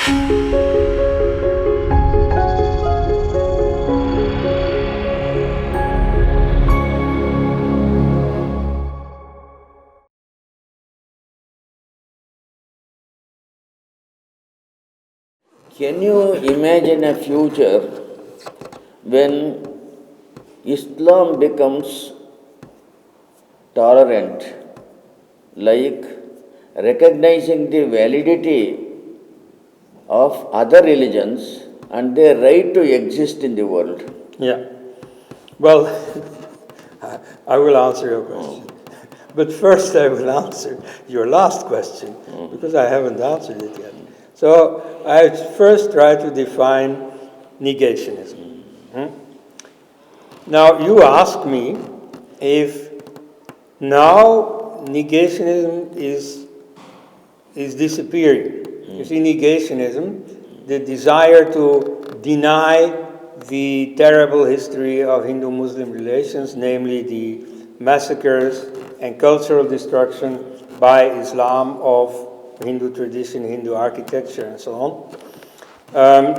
Can you imagine a future when Islam becomes tolerant, like recognizing the validity of other religions and their right to exist in the world? Yeah. Well, I will answer your question. But first I will answer your last question, because I haven't answered it yet. So I first try to define negationism. Now you ask me if now negationism is disappearing. You see, negationism, the desire to deny the terrible history of Hindu-Muslim relations, namely the massacres and cultural destruction by Islam of Hindu tradition, Hindu architecture, and so on.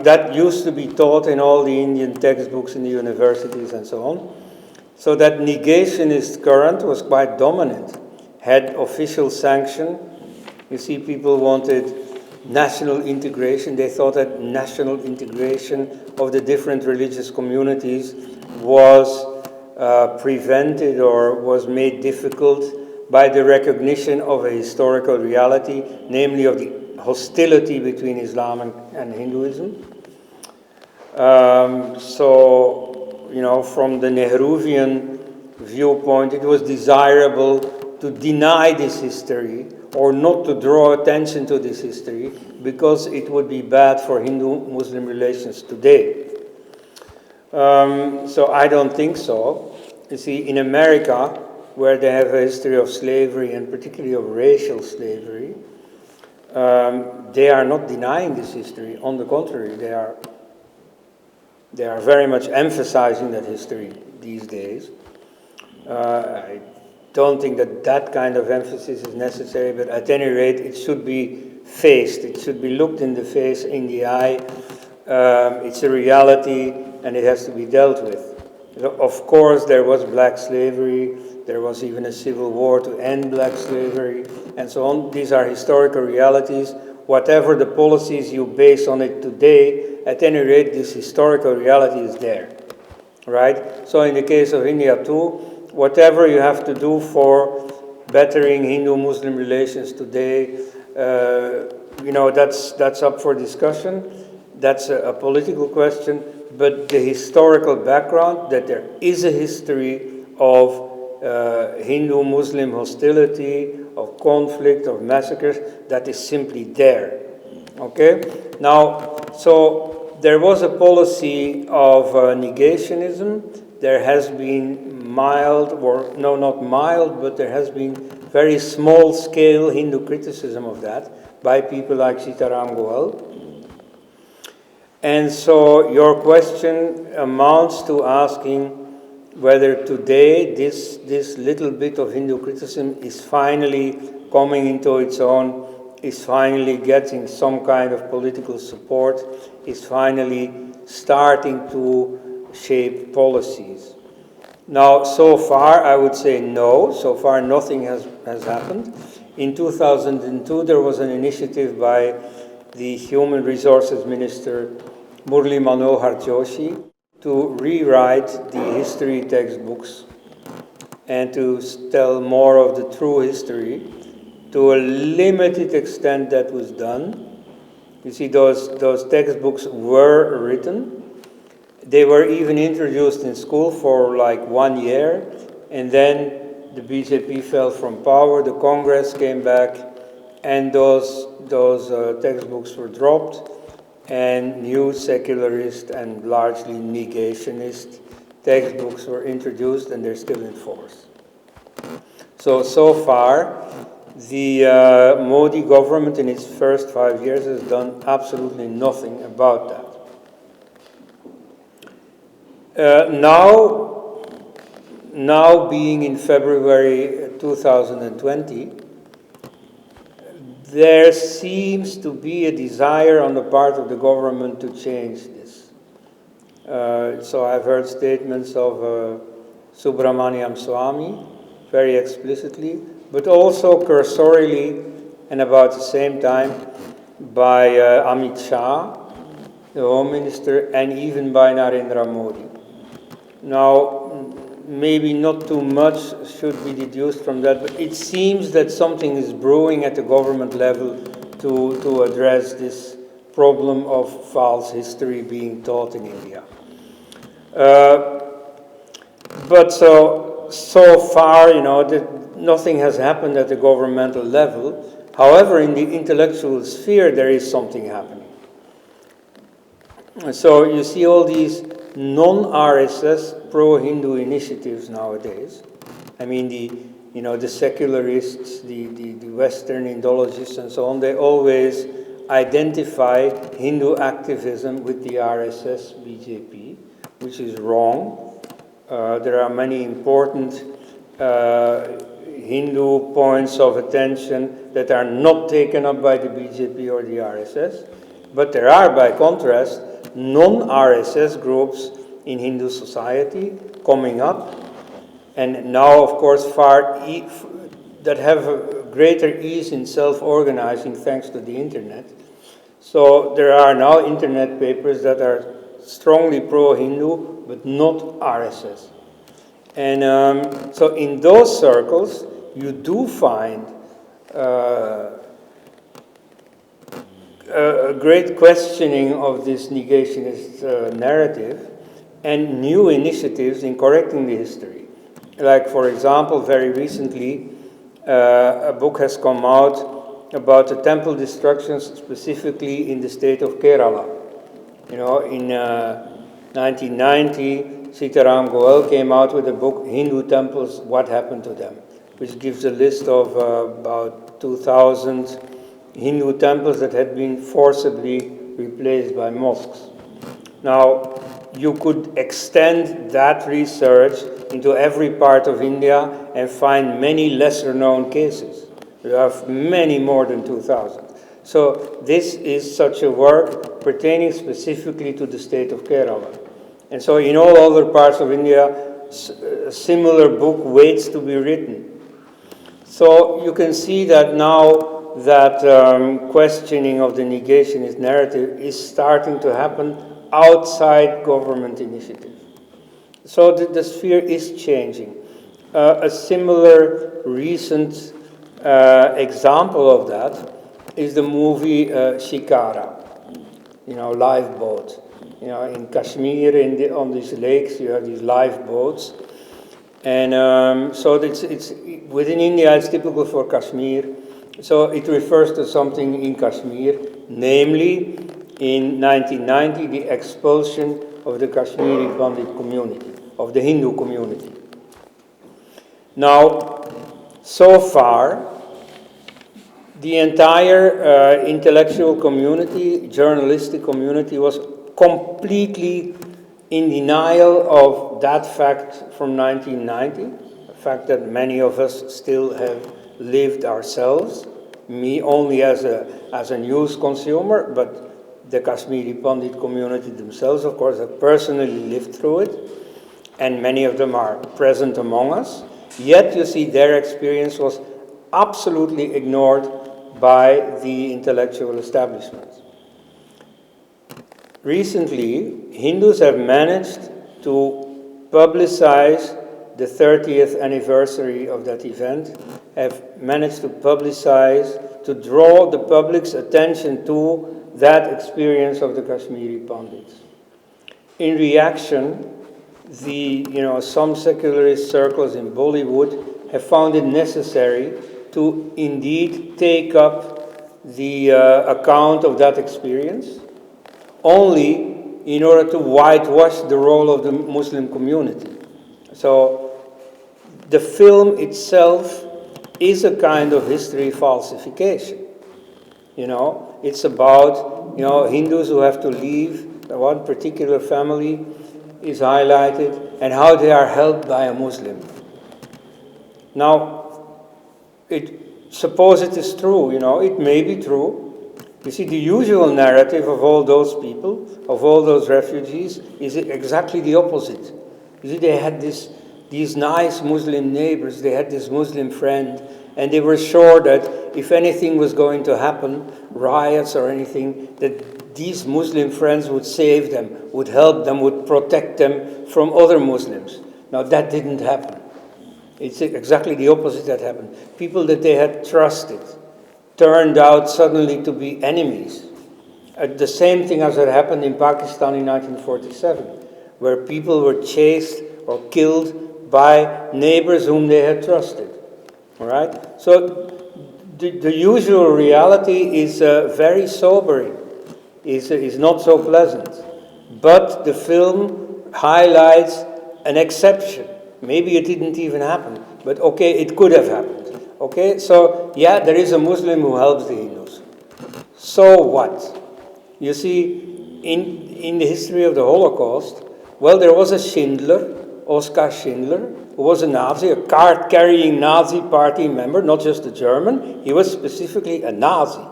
That used to be taught in all the Indian textbooks in the universities and so on. So that negationist current was quite dominant, had official sanction. You see, people wanted national integration. They thought that national integration of the different religious communities was prevented or was made difficult by the recognition of a historical reality, namely of the hostility between Islam and Hinduism. So, you know, from the Nehruvian viewpoint, it was desirable to deny this history or not to draw attention to this history because it would be bad for Hindu-Muslim relations today. So I don't think so. You see, in America, where they have a history of slavery and particularly of racial slavery, they are not denying this history. On the contrary, they are very much emphasizing that history these days. I don't think that kind of emphasis is necessary, but at any rate, it should be faced. It should be looked in the face, in the eye. It's a reality, and it has to be dealt with. Of course, there was black slavery. There was even a civil war to end black slavery, and so on. These are historical realities. Whatever the policies you base on it today, at any rate, this historical reality is there, right? So in the case of India too, whatever you have to do for bettering Hindu-Muslim relations today, you know, that's up for discussion. That's a political question, but the historical background, that there is a history of Hindu-Muslim hostility, of conflict, of massacres, that is simply there. Okay? Now, so there was a policy of negationism. There has been mild, or no, not mild, but there has been very small-scale Hindu criticism of that by people like Sitaram Goel. And so your question amounts to asking whether today this little bit of Hindu criticism is finally coming into its own, is finally getting some kind of political support, is finally starting to shape policies. Now, so far, I would say no. So far, nothing has happened. In 2002, there was an initiative by the Human Resources Minister, Murli Manohar Joshi, to rewrite the history textbooks and to tell more of the true history. To a limited extent, that was done. You see, those textbooks were written. They were even introduced in school for like 1 year, and then the BJP fell from power, the Congress came back, and those textbooks were dropped, and new secularist and largely negationist textbooks were introduced, and they're still in force. So far, the Modi government in its first 5 years has done absolutely nothing about that. Now being in February 2020, there seems to be a desire on the part of the government to change this. So I've heard statements of Subramaniam Swami very explicitly, but also cursorily and about the same time by Amit Shah, the Home Minister, and even by Narendra Modi. Now, maybe not too much should be deduced from that, but it seems that something is brewing at the government level to address this problem of false history being taught in India. But so far, that nothing has happened at the governmental level. However, in the intellectual sphere, there is something happening. So you see all these non-RSS pro-Hindu initiatives nowadays. I mean, the secularists, the Western Indologists and so on, they always identify Hindu activism with the RSS BJP, which is wrong. There are many important Hindu points of attention that are not taken up by the BJP or the RSS, but there are, by contrast, non-RSS groups in Hindu society coming up, and now, of course, that have a greater ease in self-organizing thanks to the internet. So there are now internet papers that are strongly pro-Hindu, but not RSS. And so in those circles, you do find a great questioning of this negationist narrative and new initiatives in correcting the history. Like, for example, very recently, a book has come out about the temple destructions, specifically in the state of Kerala. In 1990, Sitaram Goel came out with a book, Hindu Temples, What Happened to Them, which gives a list of about 2,000 Hindu temples that had been forcibly replaced by mosques. Now, you could extend that research into every part of India and find many lesser-known cases. There are many more than 2,000. So this is such a work pertaining specifically to the state of Kerala. And so in all other parts of India, a similar book waits to be written. So you can see that now that questioning of the negationist narrative is starting to happen outside government initiative. So the sphere is changing. A similar recent example of that is the movie Shikara, lifeboat. In Kashmir, on these lakes, you have these lifeboats. And so it's within India, it's typical for Kashmir. So it refers to something in Kashmir, namely in 1990, the expulsion of the Kashmiri Pandit community, of the Hindu community. Now, so far, the entire intellectual community, journalistic community, was completely in denial of that fact from 1990, a fact that many of us still have lived ourselves, me only as a news consumer, but the Kashmiri Pandit community themselves, of course, have personally lived through it, and many of them are present among us. Yet, you see, their experience was absolutely ignored by the intellectual establishment. Recently, Hindus have managed to publicize the 30th anniversary of that event, have managed to publicize, to draw the public's attention to that experience of the Kashmiri Pandits. In reaction, some secularist circles in Bollywood have found it necessary to indeed take up the account of that experience, only in order to whitewash the role of the Muslim community. So the film itself is a kind of history falsification. It's about, Hindus who have to leave, one particular family is highlighted, and how they are helped by a Muslim. Now, it suppose it is true, it may be true. You see, the usual narrative of all those people, of all those refugees, is exactly the opposite. You see, they had these nice Muslim neighbors, they had this Muslim friend, and they were sure that if anything was going to happen, riots or anything, that these Muslim friends would save them, would help them, would protect them from other Muslims. Now, that didn't happen. It's exactly the opposite that happened. People that they had trusted turned out suddenly to be enemies. The same thing as had happened in Pakistan in 1947, where people were chased or killed by neighbors whom they had trusted. All right? So the usual reality is very sobering, is not so pleasant. But the film highlights an exception. Maybe it didn't even happen, but okay, it could have happened. Okay, so yeah, there is a Muslim who helps the Hindus. So what? You see, in the history of the Holocaust, well, there was a Schindler, Oskar Schindler, who was a Nazi, a card-carrying Nazi party member, not just a German. He was specifically a Nazi.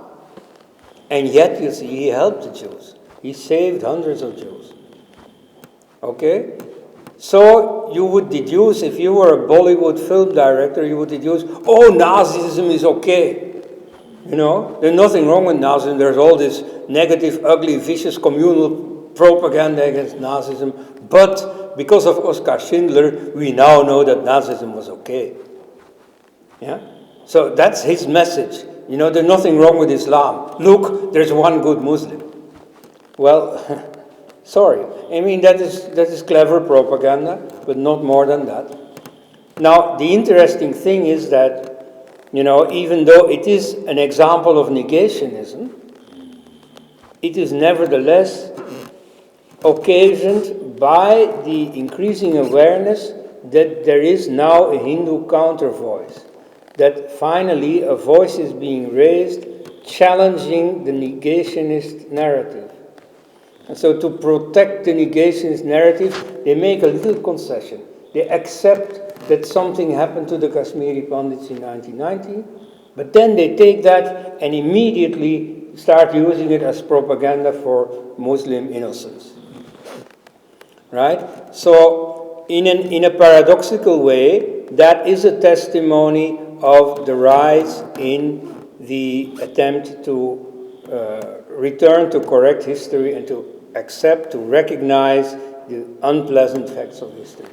And yet, you see, he helped the Jews. He saved hundreds of Jews. Okay? So you would deduce, if you were a Bollywood film director, you would deduce, oh, Nazism is okay. There's nothing wrong with Nazism. There's all this negative, ugly, vicious communal propaganda against Nazism. But because of Oskar Schindler, we now know that Nazism was okay. Yeah? So that's his message. There's nothing wrong with Islam. Look, there's one good Muslim. Well, sorry. I mean, that is clever propaganda, but not more than that. Now, the interesting thing is that, even though it is an example of negationism, it is nevertheless occasioned by the increasing awareness that there is now a Hindu counter voice, that finally a voice is being raised challenging the negationist narrative. And so to protect the negationist narrative, they make a little concession. They accept that something happened to the Kashmiri Pandits in 1990, but then they take that and immediately start using it as propaganda for Muslim innocence. Right? So in a paradoxical way, that is a testimony of the rise in the attempt to return to correct history and to accept, to recognize the unpleasant facts of history.